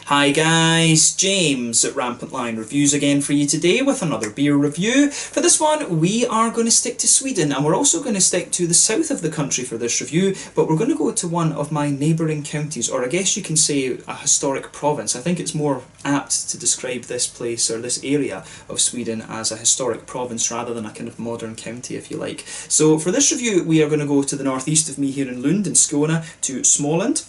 Hi guys, James at RampantLionReviews again for you today with another beer review. For this one we are going to stick to Sweden, and we're also going to stick to the south of the country for this review, but we're going to go to one of my neighbouring counties, or I guess you can say a historic province. I think it's more apt to describe this place or this area of Sweden as a historic province rather than a kind of modern county, if you like. So for this review we are going to go to the northeast of me here in Lund in Skåne, to Småland,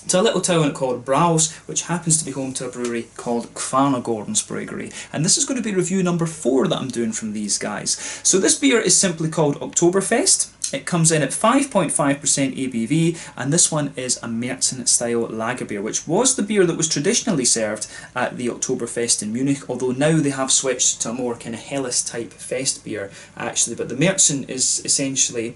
to a little town called Braås, which happens to be home to a brewery called Kvarnagårdens Bryggeri. And this is going to be review number 4 that I'm doing from these guys. So this beer is simply called Oktoberfest. It comes in at 5.5% ABV, and this one is a Märzen style lager beer, which was the beer that was traditionally served at the Oktoberfest in Munich, although now they have switched to a more kind of Helles type fest beer actually. But the Märzen is essentially,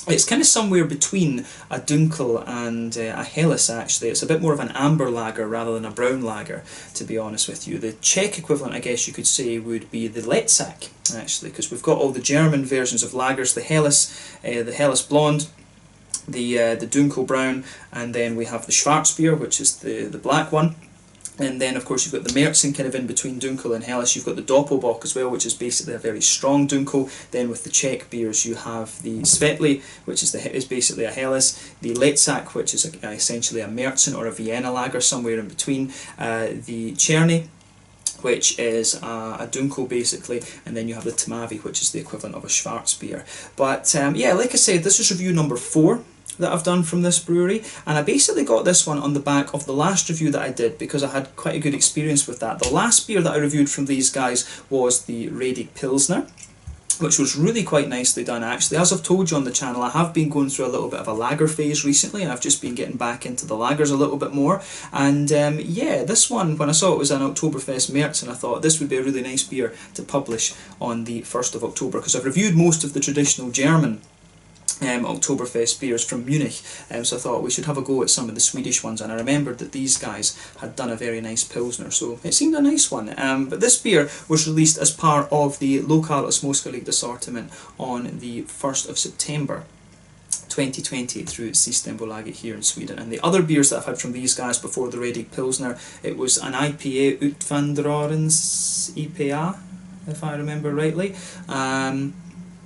it's kind of somewhere between a Dunkel and a Helles actually. It's a bit more of an amber lager rather than a brown lager, to be honest with you. The Czech equivalent, I guess you could say, would be the Letzak actually, because we've got all the German versions of lagers, the Helles Blonde, the Dunkel Brown, and then we have the Schwarzbier, which is the black one. And then of course you've got the Märzen kind of in between Dunkel and Helles. You've got the Doppelbock as well, which is basically a very strong Dunkel. Then with the Czech beers you have the Svetli, which is basically a Helles, the Letzak, which is essentially a Märzen or a Vienna lager, somewhere in between, the Czerny, which is a Dunkel basically, and then you have the Tmavi, which is the equivalent of a Schwarzbier. But yeah, like I said, this is review number 4 that I've done from this brewery, and I basically got this one on the back of the last review that I did because I had quite a good experience with that. The last beer that I reviewed from these guys was the Redig Pilsner, which was really quite nicely done actually. As I've told you on the channel, I have been going through a little bit of a lager phase recently, and I've just been getting back into the lagers a little bit more. And yeah, this one, when I saw it was an Oktoberfest Märzen, I thought this would be a really nice beer to publish on the 1st of October, because I've reviewed most of the traditional German Oktoberfest beers from Munich, so I thought we should have a go at some of the Swedish ones, and I remembered that these guys had done a very nice Pilsner, so it seemed a nice one. But this beer was released as part of the Lokala Småskaligt assortment on the 1st of September 2020 through Systembolaget here in Sweden. And the other beers that I've had from these guys before the Redig Pilsner, it was an IPA, Utvandrarens IPA, if I remember rightly.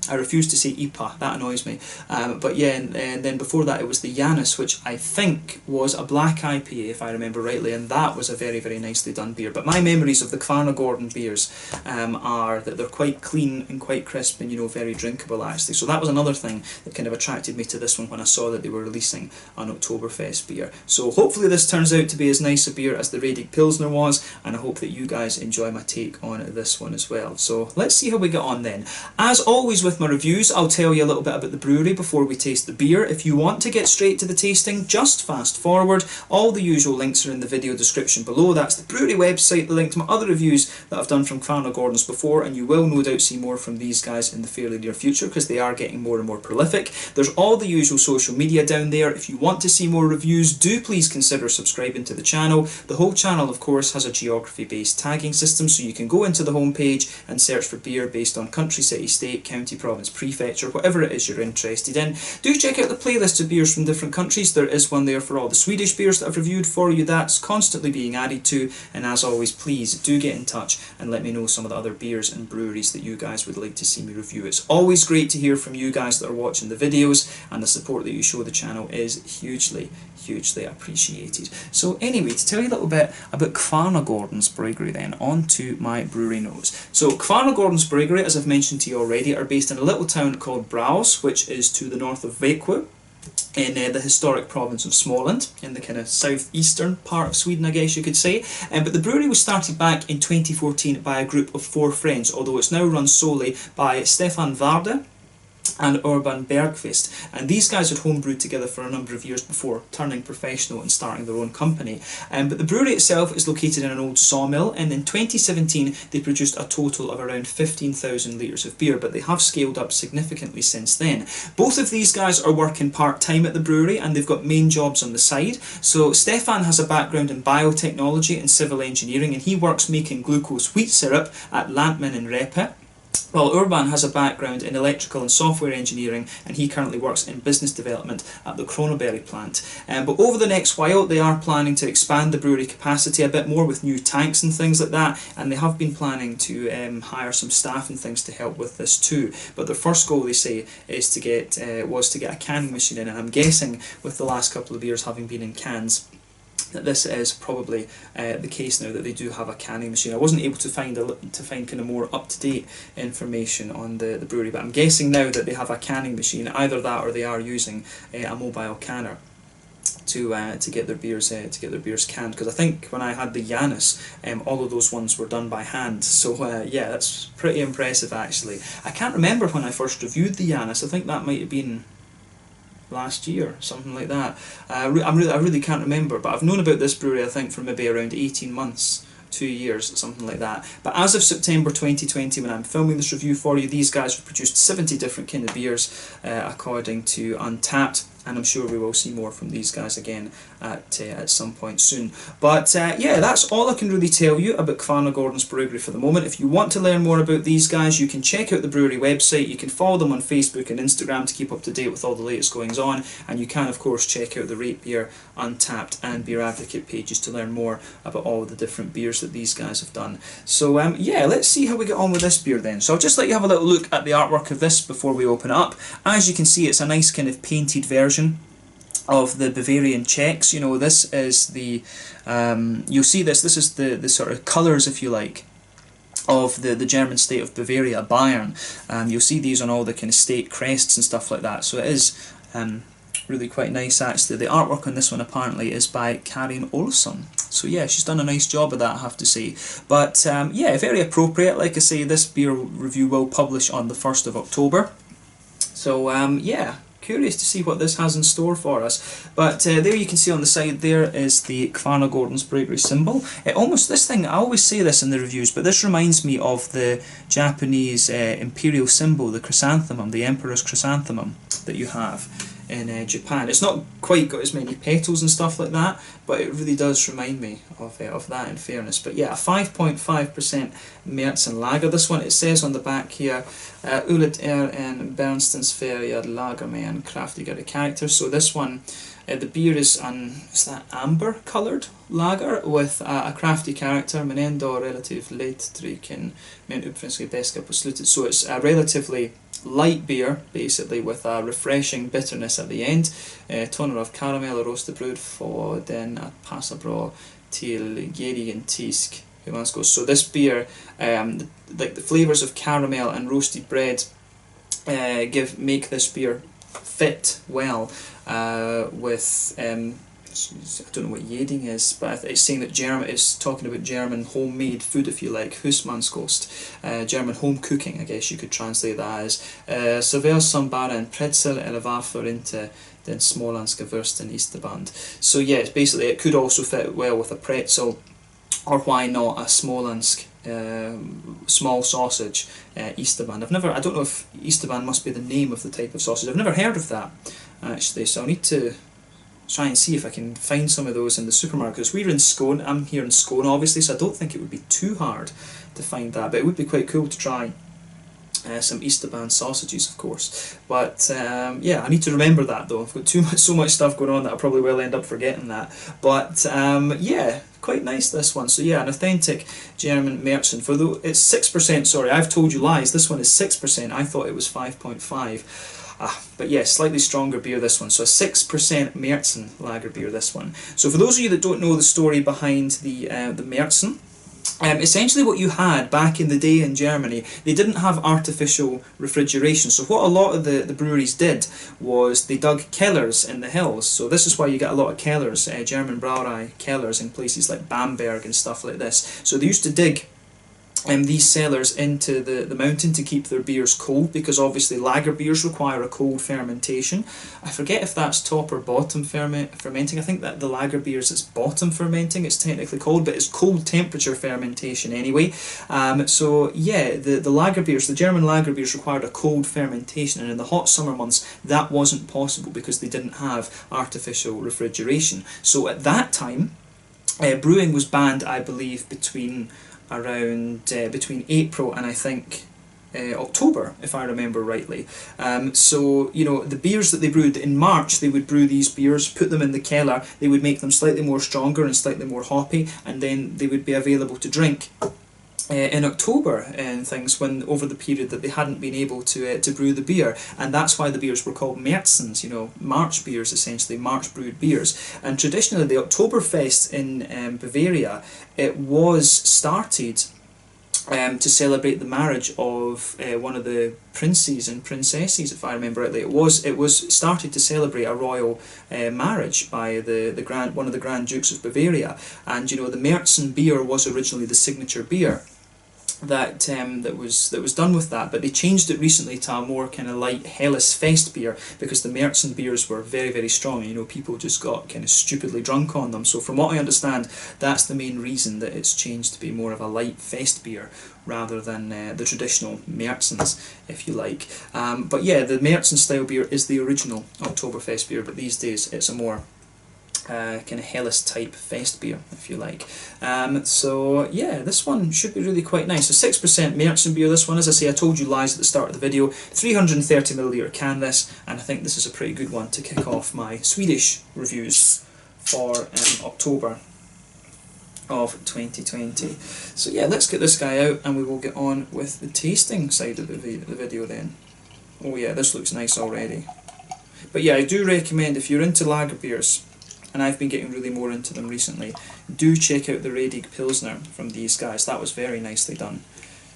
I refuse to say IPA, that annoys me. But yeah, and then before that it was the Janus, which I think was a black IPA if I remember rightly, and that was a very, very nicely done beer. But my memories of the Kvarnagården beers are that they're quite clean and quite crisp and, you know, very drinkable actually. So that was another thing that kind of attracted me to this one when I saw that they were releasing an Oktoberfest beer. So hopefully this turns out to be as nice a beer as the Redig Pilsner was, and I hope that you guys enjoy my take on this one as well. So let's see how we get on then. As always with my reviews, I'll tell you a little bit about the brewery before we taste the beer. If you want to get straight to the tasting, just fast forward. All the usual links are in the video description below. That's the brewery website, the link to my other reviews that I've done from Kvarnagårdens before, and you will no doubt see more from these guys in the fairly near future because they are getting more and more prolific. There's all the usual social media down there. If you want to see more reviews, do please consider subscribing to the channel. The whole channel of course has a geography based tagging system, so you can go into the homepage and search for beer based on country, city, state, county, province, prefecture, whatever it is you're interested in. Do check out the playlist of beers from different countries. There is one there for all the Swedish beers that I've reviewed for you. That's constantly being added to, and as always, please do get in touch and let me know some of the other beers and breweries that you guys would like to see me review. It's always great to hear from you guys that are watching the videos, and the support that you show the channel is hugely appreciated. So anyway, to tell you a little bit about Kvarnagårdens Bryggeri then, on to my brewery notes. So Kvarnagårdens Bryggeri, as I've mentioned to you already, are based in a little town called Braås, which is to the north of Växjö, in the historic province of Småland, in the kind of southeastern part of Sweden, I guess you could say. But the brewery was started back in 2014 by a group of 4 friends, although it's now run solely by Stefan Varde and Urban Bergqvist, and these guys had homebrewed together for a number of years before turning professional and starting their own company. But the brewery itself is located in an old sawmill, and in 2017 they produced a total of around 15,000 litres of beer, but they have scaled up significantly since then. Both of these guys are working part-time at the brewery, and they've got main jobs on the side. So Stefan has a background in biotechnology and civil engineering, and he works making glucose wheat syrup at Lantmännen Repe. Well, Urban has a background in electrical and software engineering, and he currently works in business development at the Kronoberg plant. But over the next while, they are planning to expand the brewery capacity a bit more with new tanks and things like that, and they have been planning to hire some staff and things to help with this too. But their first goal, they say, is to get a canning machine in, and I'm guessing with the last couple of years having been in cans, that this is probably the case now, that they do have a canning machine. I wasn't able to find kind of more up-to-date information on the brewery, but I'm guessing now that they have a canning machine, either that or they are using a mobile canner to get their beers canned. Because I think when I had the Janus, all of those ones were done by hand. So yeah, that's pretty impressive actually. I can't remember when I first reviewed the Janus. I think that might have been last year, something like that. I really can't remember, but I've known about this brewery I think for maybe around 18 months, 2 years, something like that. But as of September 2020, when I'm filming this review for you, these guys have produced 70 different kind of beers according to Untappd, and I'm sure we will see more from these guys again at some point soon. But yeah, that's all I can really tell you about Kvarnagårdens Bryggeri for the moment. If you want to learn more about these guys, you can check out the brewery website, you can follow them on Facebook and Instagram to keep up to date with all the latest goings on, and you can of course check out the Rate Beer, Untappd and Beer Advocate pages to learn more about all the different beers that these guys have done. So yeah, let's see how we get on with this beer then. So I'll just let you have a little look at the artwork of this before we open it up. As you can see, it's a nice kind of painted version of the Bavarian Czechs. You know, this is the you'll see this is the sort of colours, if you like, of the German state of Bavaria, Bayern. You'll see these on all the kind of state crests and stuff like that, so it is really quite nice actually. The artwork on this one apparently is by Karin Olsson, so yeah, she's done a nice job of that, I have to say. But yeah, very appropriate. Like I say, this beer review will publish on the 1st of October, so yeah, curious to see what this has in store for us. But there you can see on the side there is the Kvarnagårdens Bryggeri symbol. This thing, I always say this in the reviews, but this reminds me of the Japanese imperial symbol, the chrysanthemum, the emperor's chrysanthemum that you have in Japan. It's not quite got as many petals and stuff like that, but it really does remind me of that, in fairness. But yeah, a 5.5% Märzen lager. This one, it says on the back here, Ulet en Bernstensfärgad lager med en kraftigare karaktär. So this one, the beer is that amber coloured lager with a crafty character, men ändå relativt lättdrucken med en uppfriskande beska på slutet. So it's a relatively light beer, basically, with a refreshing bitterness at the end. Toner av karamell och rosterbröd får den att passa bra till gedigen tysk humanskål. So this beer, like the flavours of caramel and roasted bread, make this beer fit well with I don't know what Jeding is, but it's saying that it's talking about German homemade food, if you like, husmanskost, German home cooking, I guess you could translate that as. Såväl som bara en pretzel eller varför inte den småländska wursten isterband. So yeah, basically it could also fit well with a pretzel, or why not a Småländsk small sausage, isterband. I don't know if isterband must be the name of the type of sausage. I've never heard of that actually, so I need to try and see if I can find some of those in the supermarkets. We're in Scone, I'm here in Scone obviously, so I don't think it would be too hard to find that, but it would be quite cool to try some Easterband sausages, of course. But yeah, I need to remember that though. I've got so much stuff going on that I probably will end up forgetting that. But yeah, quite nice this one. So yeah, an authentic German Märzen. For though it's 6%, sorry, I've told you lies. This one is 6%. I thought it was 5.5. But yeah, slightly stronger beer this one. So a 6% Märzen lager beer this one. So for those of you that don't know the story behind the Märzen, essentially what you had back in the day in Germany, they didn't have artificial refrigeration. So what a lot of the breweries did was they dug cellars in the hills. So this is why you get a lot of cellars, German Brauerei cellars in places like Bamberg and stuff like this. So they used to dig these cellars into the mountain to keep their beers cold, because obviously lager beers require a cold fermentation. I forget if that's top or bottom fermenting. I think that the lager beers, it's bottom fermenting, it's technically called, but it's cold temperature fermentation anyway. So yeah, the lager beers, the German lager beers required a cold fermentation, and in the hot summer months that wasn't possible because they didn't have artificial refrigeration. So at that time, brewing was banned, I believe, between April and I think October, if I remember rightly. So, you know, the beers that they brewed in March, they would brew these beers, put them in the cellar, they would make them slightly more stronger and slightly more hoppy, and then they would be available to drink in October and things, when over the period that they hadn't been able to brew the beer. And that's why the beers were called Märzens, you know, March beers, essentially, March brewed beers. And traditionally the Oktoberfest in Bavaria, it was started to celebrate the marriage of one of the princes and princesses, if I remember rightly. It was started to celebrate a royal marriage by one of the Grand Dukes of Bavaria. And you know, the Märzen beer was originally the signature beer that was done with that, but they changed it recently to a more kind of light Helles Fest beer, because the Märzen beers were very, very strong, and you know, people just got kind of stupidly drunk on them. So from what I understand, that's the main reason that it's changed to be more of a light fest beer rather than the traditional Märzens, if you like. But yeah, the Märzen style beer is the original Oktoberfest beer, but these days it's a more kind of Helles type fest beer, if you like. So yeah, this one should be really quite nice. A 6% Märzen beer, this one, as I say, I told you lies at the start of the video. 330ml can this, and I think this is a pretty good one to kick off my Swedish reviews for October of 2020. So yeah, let's get this guy out and we will get on with the tasting side of the video then. Oh yeah, this looks nice already. But yeah, I do recommend, if you're into lager beers, and I've been getting really more into them recently, do check out the Redig Pilsner from these guys. That was very nicely done.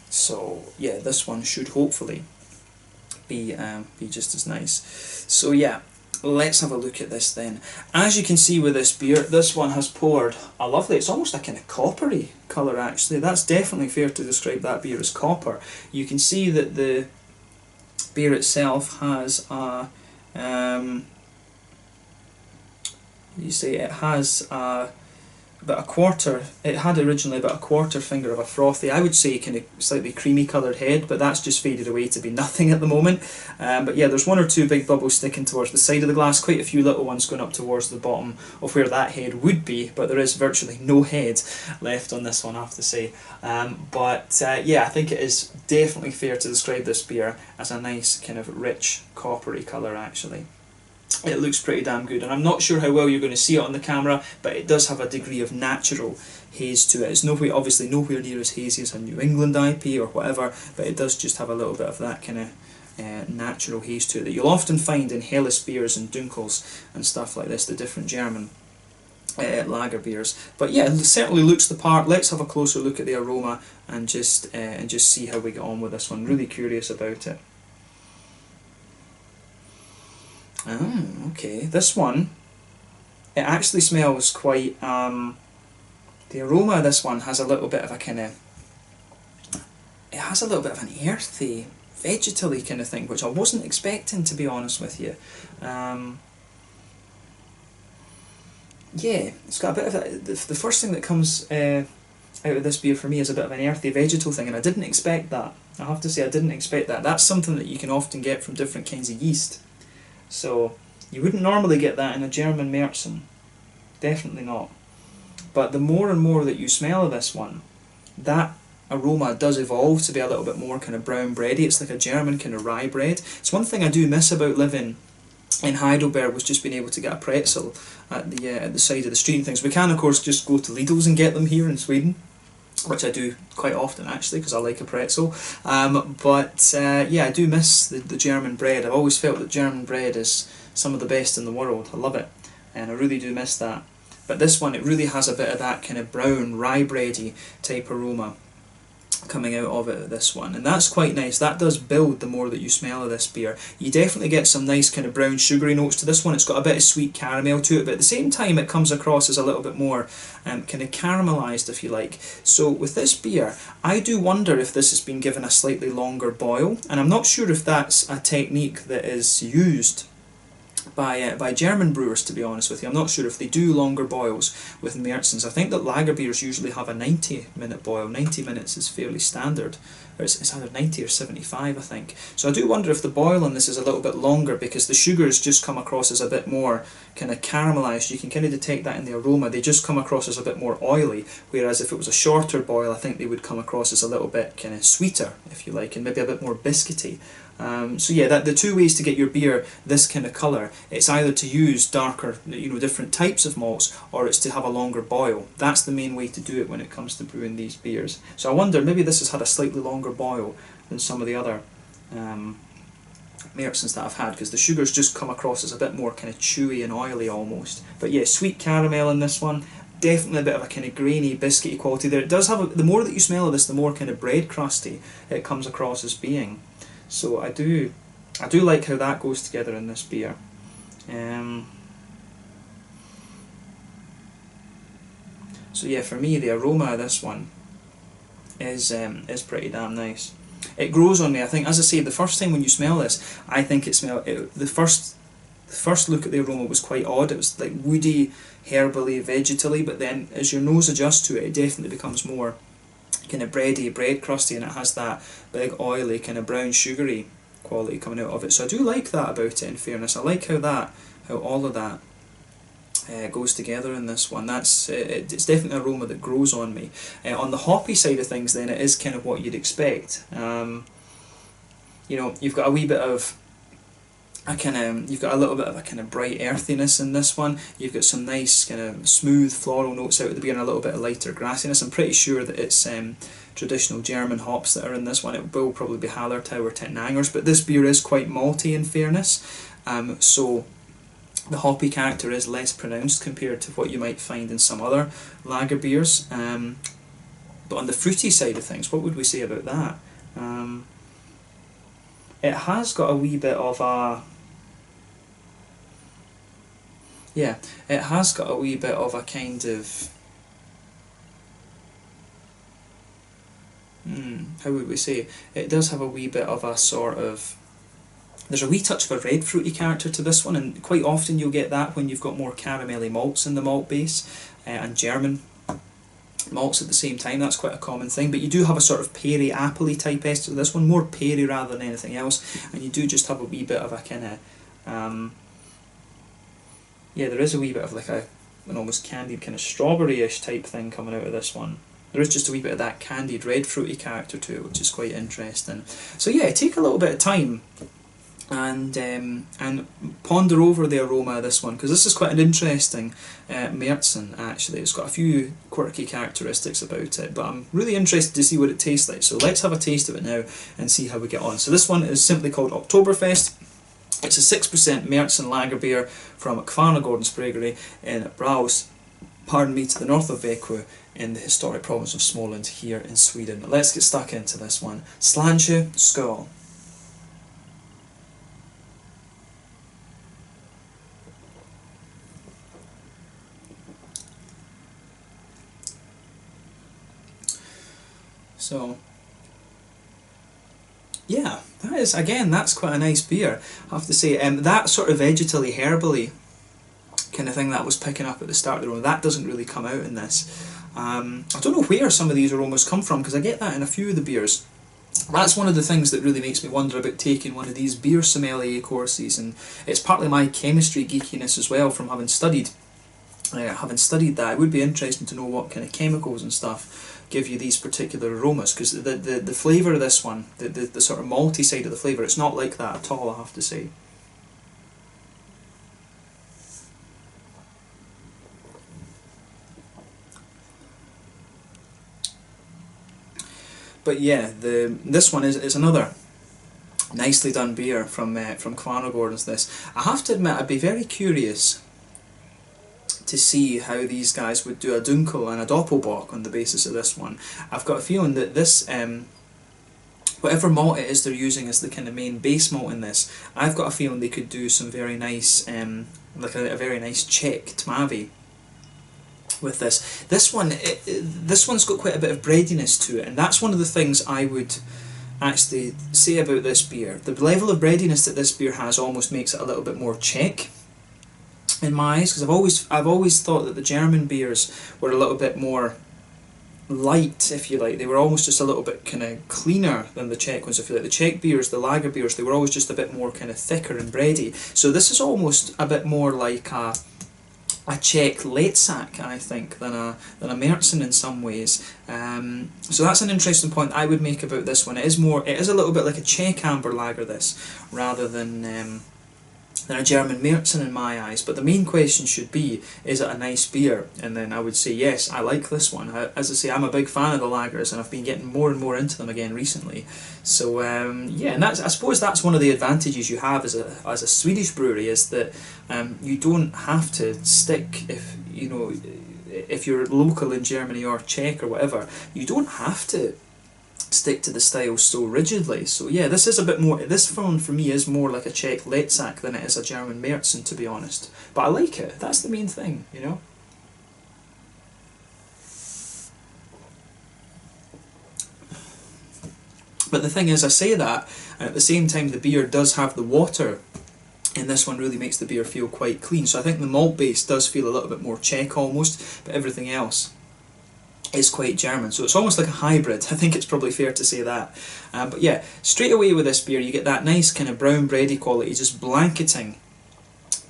So yeah, this one should hopefully be just as nice. So yeah, let's have a look at this then. As you can see with this beer, this one has poured a lovely, it's almost a kind of coppery colour actually. That's definitely fair to describe that beer as copper. You can see that the beer itself has a you say it has about a quarter, it had originally about a quarter finger of a frothy, I would say kind of slightly creamy coloured head, but that's just faded away to be nothing at the moment. But yeah, there's one or two big bubbles sticking towards the side of the glass, quite a few little ones going up towards the bottom of where that head would be, but there is virtually no head left on this one, I have to say. Yeah, I think it is definitely fair to describe this beer as a nice kind of rich coppery colour actually. It looks pretty damn good, and I'm not sure how well you're going to see it on the camera, but it does have a degree of natural haze to it. It's obviously nowhere near as hazy as a New England IP or whatever, but it does just have a little bit of that kind of natural haze to it that you'll often find in Helles beers and Dunkels and stuff like this, the different German lager beers. But yeah, it certainly looks the part. Let's have a closer look at the aroma and just see how we get on with this one. Really curious about it. Okay, this one, it actually smells quite, the aroma of this one has a little bit of a kind of, it has a little bit of an earthy, vegetally kind of thing, which I wasn't expecting, to be honest with you. Yeah, it's got a bit of a, the first thing that comes out of this beer for me is a bit of an earthy vegetal thing, and I didn't expect that. I have to say, I didn't expect that. That's something that you can often get from different kinds of yeast. So you wouldn't normally get that in a German Märzen, definitely not. But the more and more that you smell of this one, that aroma does evolve to be a little bit more kind of brown bready. It's like a German kind of rye bread. It's one thing I do miss about living in Heidelberg, was just being able to get a pretzel at the side of the street and things. We can of course just go to Lidl's and get them here in Sweden, which I do quite often actually, because I like a pretzel. Yeah, I do miss the German bread. I've always felt that German bread is some of the best in the world. I love it, and I really do miss that. But this one, it really has a bit of that kind of brown, rye bready type aroma coming out of it, this one, and that's quite nice. That does build the more that you smell of this beer. You definitely get some nice kind of brown sugary notes to this one. It's got a bit of sweet caramel to it, but at the same time it comes across as a little bit more kind of caramelised, if you like. So with this beer, I do wonder if this has been given a slightly longer boil, and I'm not sure if that's a technique that is used by German brewers, to be honest with you. I'm not sure if they do longer boils with Märzens. I think that lager beers usually have a 90-minute boil. 90 minutes is fairly standard. Or it's either 90 or 75, I think. So I do wonder if the boil on this is a little bit longer, because the sugars just come across as a bit more kind of caramelised. You can kind of detect that in the aroma. They just come across as a bit more oily, whereas if it was a shorter boil, I think they would come across as a little bit kind of sweeter, if you like, and maybe a bit more biscuity. So yeah, the two ways to get your beer this kind of colour, it's either to use darker, different types of malts, or it's to have a longer boil. That's the main way to do it when it comes to brewing these beers. So I wonder, maybe this has had a slightly longer boil than some of the other Märzens that I've had, because the sugars just come across as a bit more kind of chewy and oily almost. But yeah, sweet caramel in this one. Definitely a bit of a kind of grainy, biscuity quality there. It does have the more that you smell of this, the more kind of bread crusty it comes across as being. So I do like how that goes together in this beer. So yeah, for me the aroma of this one is pretty damn nice. It grows on me. I think, as I say, the first time when you smell this, I think the first look at the aroma was quite odd. It was like woody, herbally, vegetally, but then as your nose adjusts to it, it definitely becomes more kind of bready, bread crusty, and it has that big oily kind of brown sugary quality coming out of it. So I do like that about it, in fairness. I like how all of that goes together in this one. It's definitely an aroma that grows on me. On the hoppy side of things then, it is kind of what you'd expect. You've got a wee bit of you've got a little bit of a kind of bright earthiness in this one. You've got some nice kind of smooth floral notes out of the beer and a little bit of lighter grassiness. I'm pretty sure that it's traditional German hops that are in this one. It will probably be Hallertau or Tettnangers, but this beer is quite malty in fairness. So the hoppy character is less pronounced compared to what you might find in some other lager beers. But on the fruity side of things, what would we say about that? It has got a wee bit of a... Yeah, it has got a wee bit of a kind of... how would we say? It does have a wee bit of a sort of... There's a wee touch of a red fruity character to this one, and quite often you'll get that when you've got more caramelly malts in the malt base, and German malts at the same time. That's quite a common thing, but you do have a sort of peary, appley type ester to this one, more peary rather than anything else, and you do just have a wee bit of a kind of... yeah, there is a wee bit of like an almost candied kind of strawberry-ish type thing coming out of this one. There is just a wee bit of that candied red fruity character to it, which is quite interesting. So yeah, take a little bit of time and ponder over the aroma of this one, because this is quite an interesting Märzen actually. It's got a few quirky characteristics about it, but I'm really interested to see what it tastes like. So let's have a taste of it now and see how we get on. So this one is simply called Oktoberfest. It's a 6% Märzen lager beer from Kvarnagårdens Bryggeri in Braås, to the north of Växjö in the historic province of Småland here in Sweden. Let's get stuck into this one. Slanche skål. So, yeah, that's quite a nice beer, I have to say. That sort of vegetally, herbally kind of thing that I was picking up at the start of the aroma, that doesn't really come out in this. I don't know where some of these aromas come from, because I get that in a few of the beers. That's one of the things that really makes me wonder about taking one of these beer sommelier courses, and it's partly my chemistry geekiness as well from having studied that. It would be interesting to know what kind of chemicals and stuff give you these particular aromas, because the flavour of this one, the sort of malty side of the flavour, it's not like that at all, I have to say. But yeah, this one is another nicely done beer from Kvarnagårdens. This, I have to admit, I'd be very curious to see how these guys would do a Dunkel and a Doppelbock on the basis of this one. I've got a feeling that this, whatever malt it is they're using as the kind of main base malt in this, I've got a feeling they could do some very nice, like a very nice Czech Tmavi with this. This one's got quite a bit of breadiness to it, and that's one of the things I would actually say about this beer. The level of breadiness that this beer has almost makes it a little bit more Czech in my eyes, because I've always thought that the German beers were a little bit more light, if you like. They were almost just a little bit kind of cleaner than the Czech ones, if you like. The Czech beers, the lager beers, they were always just a bit more kind of thicker and bready. So this is almost a bit more like a Czech Leitsak, I think, than a Märzen in some ways. So that's an interesting point I would make about this one. It is a little bit like a Czech amber lager, this, rather than a German Märzen in my eyes. But the main question should be, is it a nice beer? And then I would say, yes, I like this one. As I say, I'm a big fan of the lagers, and I've been getting more and more into them again recently. So yeah, and I suppose that's one of the advantages you have as a Swedish brewery, is that you don't have to stick, if you're local in Germany or Czech or whatever, you don't have to stick to the style so rigidly. So yeah, this is a bit more, this one for me is more like a Czech Leitsak than it is a German Märzen, to be honest. But I like it, that's the main thing, you know. But the thing is, I say that, and at the same time the beer does have the water, and this one really makes the beer feel quite clean. So I think the malt base does feel a little bit more Czech almost, but everything else is quite German, so it's almost like a hybrid. I think it's probably fair to say that. But yeah, straight away with this beer you get that nice kind of brown bready quality just blanketing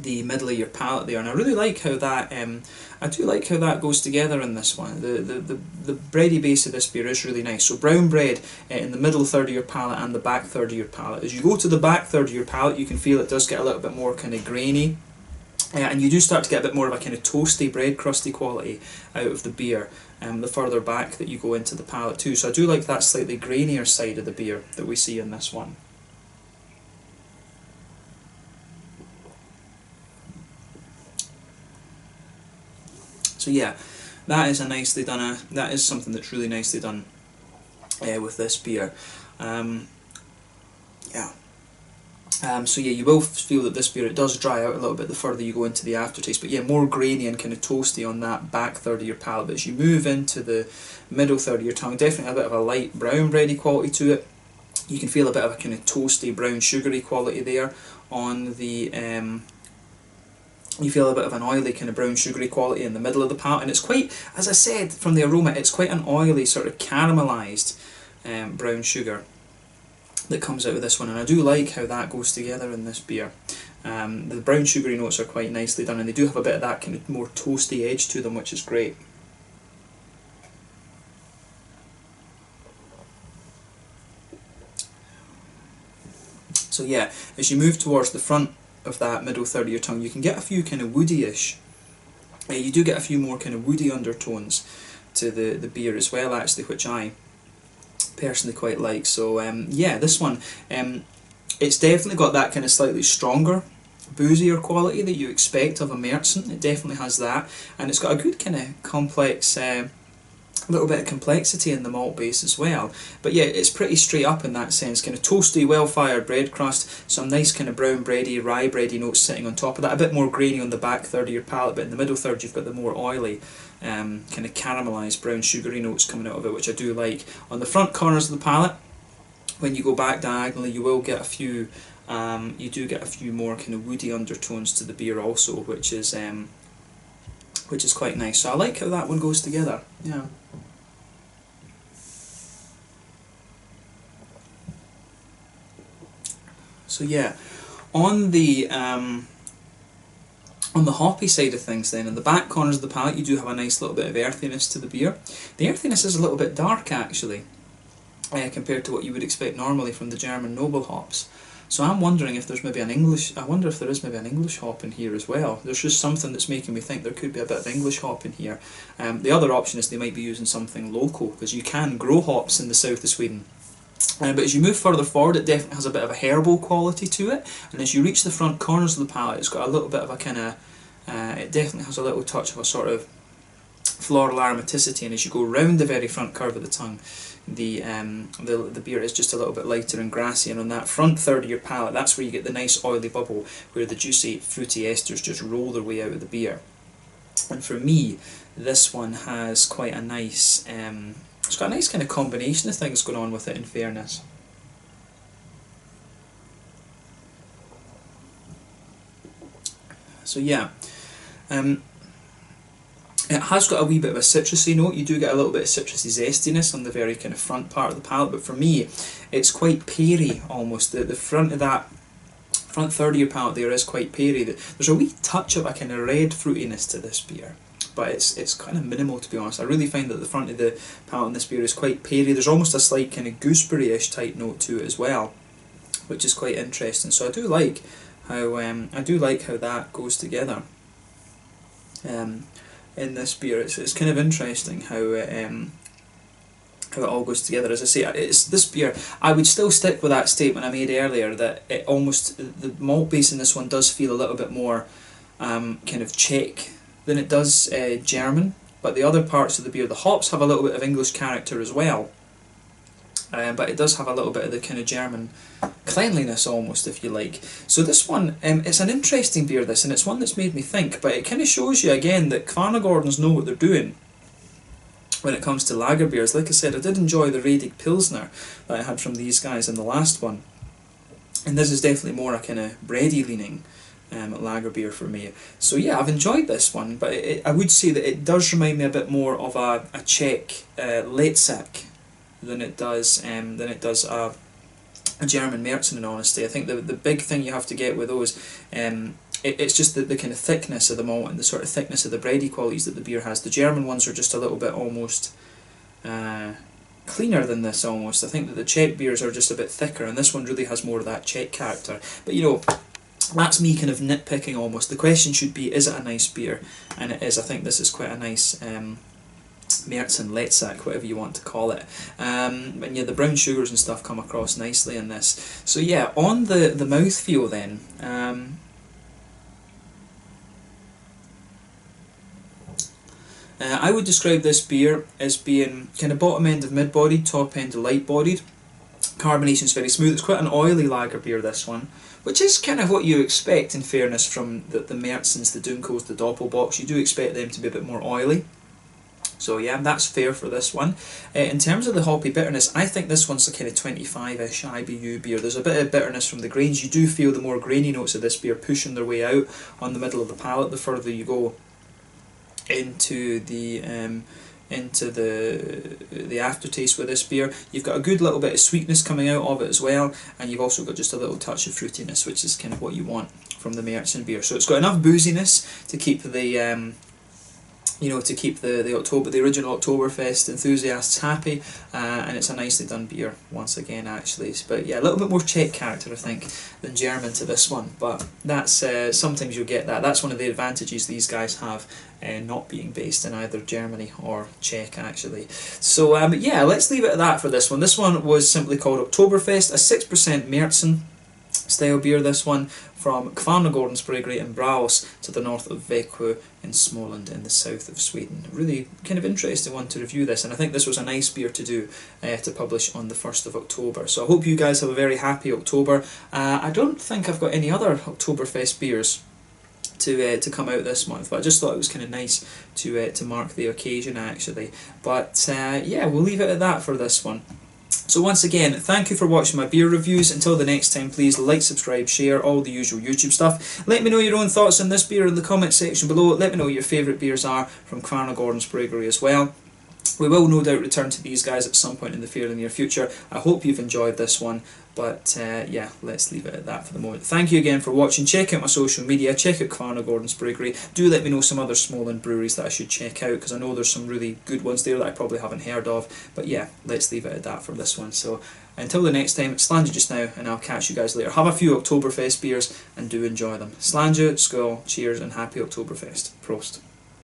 the middle of your palate there, and I really like how that goes together in this one. The bready base of this beer is really nice. So brown bread in the middle third of your palate and the back third of your palate. As you go to the back third of your palate, you can feel it does get a little bit more kind of grainy. And you do start to get a bit more of a kind of toasty, bread crusty quality out of the beer the further back that you go into the palate too. So I do like that slightly grainier side of the beer that we see in this one. So yeah, that is something that's really nicely done with this beer. Yeah. So yeah, you will feel that this beer, it does dry out a little bit the further you go into the aftertaste, but yeah, more grainy and kind of toasty on that back third of your palate. But as you move into the middle third of your tongue, definitely a bit of a light brown bready quality to it. You can feel a bit of a kind of toasty brown sugary quality there on the you feel a bit of an oily kind of brown sugary quality in the middle of the palate, and it's quite, as I said from the aroma, it's quite an oily sort of caramelised brown sugar that comes out of this one, and I do like how that goes together in this beer. The brown sugary notes are quite nicely done, and they do have a bit of that kind of more toasty edge to them, which is great. So yeah, as you move towards the front of that middle third of your tongue, you can get a few kind of woody-ish, you do get a few more kind of woody undertones to the beer as well, actually, which I personally quite like. So yeah, this one, it's definitely got that kind of slightly stronger, boozier quality that you expect of a Märzen. It definitely has that, and it's got a good kind of complex, little bit of complexity in the malt base as well. But yeah, it's pretty straight up in that sense, kind of toasty, well-fired bread crust, some nice kind of brown bready, rye bready notes sitting on top of that, a bit more grainy on the back third of your palate, but in the middle third you've got the more oily, kind of caramelised brown sugary notes coming out of it, which I do like. On the front corners of the palate, when you go back diagonally, you will get a few, you do get a few more kind of woody undertones to the beer also, which is quite nice. So I like how that one goes together. Yeah. So yeah, on the hoppy side of things then, in the back corners of the palate, you do have a nice little bit of earthiness to the beer. The earthiness is a little bit dark actually, compared to what you would expect normally from the German noble hops. So I'm wondering if there's maybe I wonder if there is maybe an English hop in here as well. There's just something that's making me think there could be a bit of English hop in here. The other option is they might be using something local, because you can grow hops in the south of Sweden. But as you move further forward, it definitely has a bit of a herbal quality to it, and as you reach the front corners of the palate, it's got a little bit of a kind of, it definitely has a little touch of a sort of floral aromaticity, and as you go round the very front curve of the tongue, the beer is just a little bit lighter and grassy, and on that front third of your palate, that's where you get the nice oily bubble, where the juicy fruity esters just roll their way out of the beer. And for me, this one has quite a nice, it's got a nice kind of combination of things going on with it, in fairness. So yeah, It has got a wee bit of a citrusy note. You do get a little bit of citrusy zestiness on the very kind of front part of the palate, but for me, it's quite peary almost. The front of that, front third of your palate there is quite peary. There's a wee touch of a kind of red fruitiness to this beer, but it's kind of minimal, to be honest. I really find that the front of the palate in this beer is quite peary. There's almost a slight kind of gooseberry-ish type note to it as well, which is quite interesting. So I do like how that goes together. In this beer, it's kind of interesting how it all goes together. As I say, it's this beer. I would still stick with that statement I made earlier that it almost, the malt base in this one does feel a little bit more kind of Czech than it does German. But the other parts of the beer, the hops have a little bit of English character as well. But it does have a little bit of the kind of German cleanliness almost, if you like. So this one, it's an interesting beer, this, and it's one that's made me think, but it kind of shows you again that Kvarnagårdens know what they're doing when it comes to lager beers. Like I said, I did enjoy the Radig Pilsner that I had from these guys in the last one, and this is definitely more a kind of bready leaning lager beer for me. So yeah, I've enjoyed this one, but I would say that it does remind me a bit more of a Czech Letzak than it does a German Märzen, in honesty. I think the big thing you have to get with those, it's just the kind of thickness of the malt and the sort of thickness of the bready qualities that the beer has. The German ones are just a little bit almost cleaner than this almost. I think that the Czech beers are just a bit thicker, and this one really has more of that Czech character. But you know, that's me kind of nitpicking almost. The question should be, is it a nice beer? And it is. I think this is quite a nice Märzen, Letzak, whatever you want to call it. And yeah, the brown sugars and stuff come across nicely in this. So yeah, on the mouthfeel then, I would describe this beer as being kind of bottom end of mid-bodied, top end of light-bodied. Carbonation's very smooth. It's quite an oily lager beer, this one, which is kind of what you expect, in fairness, from the Märzens, the Dunkels, the Doppelbocks. You do expect them to be a bit more oily. So yeah, that's fair for this one. In terms of the hoppy bitterness, I think this one's a kind of 25-ish IBU beer. There's a bit of bitterness from the grains. You do feel the more grainy notes of this beer pushing their way out on the middle of the palate the further you go into the aftertaste with this beer. You've got a good little bit of sweetness coming out of it as well, and you've also got just a little touch of fruitiness, which is kind of what you want from the Märzen beer. So it's got enough booziness to keep the the original Oktoberfest enthusiasts happy, and it's a nicely done beer once again, actually. But yeah, a little bit more Czech character, I think, than German to this one. But that's sometimes you'll get that. That's one of the advantages these guys have, not being based in either Germany or Czech, actually. So but yeah, let's leave it at that for this one. This one was simply called Oktoberfest, a 6% Märzen style beer, this one, from Kvarnagårdens Bryggeri in Braås to the north of Växjö in Småland in the south of Sweden. Really kind of interesting one to review this, and I think this was a nice beer to do, to publish on the 1st of October. So I hope you guys have a very happy October. I don't think I've got any other Oktoberfest beers to come out this month, but I just thought it was kind of nice to mark the occasion, actually. But yeah, we'll leave it at that for this one. So once again, thank you for watching my beer reviews. Until the next time, please like, subscribe, share, all the usual YouTube stuff. Let me know your own thoughts on this beer in the comment section below. Let me know what your favourite beers are from Kvarnagårdens Bryggeri as well. We will no doubt return to these guys at some point in the fairly near future. I hope you've enjoyed this one, but yeah, let's leave it at that for the moment. Thank you again for watching. Check out my social media, check out Kvarnagårdens Bryggeri. Do let me know some other Småland breweries that I should check out, because I know there's some really good ones there that I probably haven't heard of. But yeah, let's leave it at that for this one. So until the next time, it's Slàinte just now, and I'll catch you guys later. Have a few Oktoberfest beers and do enjoy them. Slàinte, skål, cheers, and happy Oktoberfest. Prost.